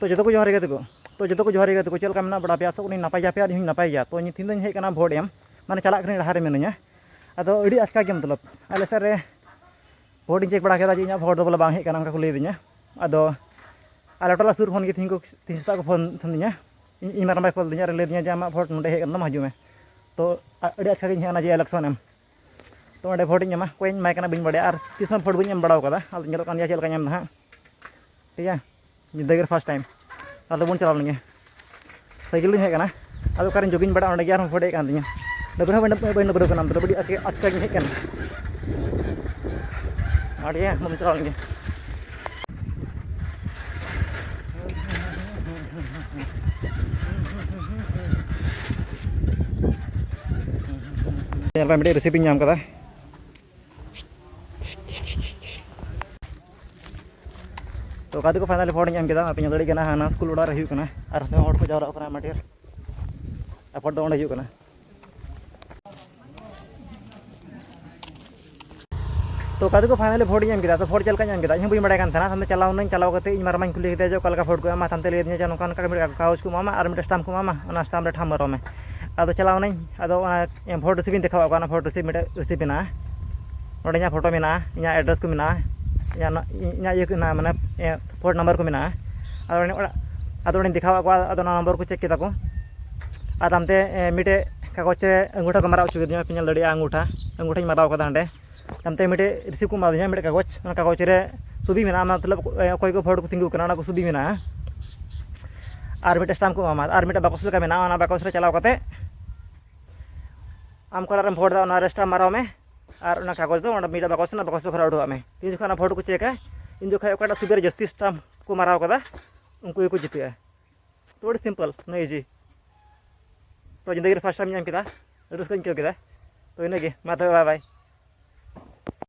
तो जो को जोहार गए तो चल का मेना बड़ा पे सो उनी नपाय जापे आर नपाय जा तो तीन दिन हेज कना भोट एम माने चला कनी लहारे मिनया अदो अड़ी आचका के मतलब आले सर रे भोट चेक बड़ा केदा जे भोट दो बोला बांग हेज कना उनका को लई दिया अदो आले टोला सुर खन के तीन सेता को फोन थनिया इन मारमाय कॉल दिया ले दिया जे आमा भोट नोडे हेज कना हजु में तो अड़ी आचका के हेना जे इलेक्शन एम तो अंडे भोट इन कोई माय कना बिन बड़े और तीसम भोट बन एम बड़ा कदा आल नेलो कान चल का एम ना ठीक है जिंदगी फर्स्ट टाइम आलो बन चला लेंगे साइकिल हेज कना आदो कारण जोगिन बड़ा अंडे यार भोट हेज कान दिया डबरा बन डबरा कना तो बड़ी आचका के हेज कना आड़िया मन चला लेंगे मिटे रेसिपी नाम कदा तो कादे को फाइनल भोट नाम केदा पे दड़ी कना हाना स्कूल उड़ा रे हुकना और हर को जावरा कना माटेर भोट दो ओंडे हुकना तो कादे को फाइनल भोट नाम केदा तो भोट चलका नाम केदा इन बुई बड़ाय कान थाना सामने चलाव कते इन मारमाኝ कुली केदा जो कलका भोट को एमा थानते ले दिया नोकान का कागज को मामा और मिटे स्टाम्प को मामा ओना स्टाम्प रे ठाम रमे आदो चलाव नहीं आदो भोट रिसीव देखा का भोट रिसीव मिटे रिसीव ना नोडे इन फोटो मेना इन एड्रेस को मेना इन ये माने भोट नंबर को मेना आदो देखा को आदो नंबर को चेक केदा को आदामते मिटे कागज रे अंगूठा को मारा उचु दिया पिनल दड़ी अंगूठा माराव कदा हंडे तमते मिटे रिसीव को मादिया मिटे कागज रे सुबी मेना मतलब कोई को भोट को तिंगु कना को सुबी मेना और मिटे स्टाम्प को मामा और मिटे बाकस का मेना बाकस रे चलाव कते आम कलर भोट दा रेस्टा माराव में और कागज दो मिटे बाकस भरा उठवा में तीन जो भोट को चेक इन जो ओकाटा सुबेर जस्ती स्टाम्प को माराव कदा उनको को जिते तो बड़ी सिंपल न इजी तो जिंदगी फर्स्ट टाइम नाम केदा रस्क केदा तो इनगे मा बाय बाय।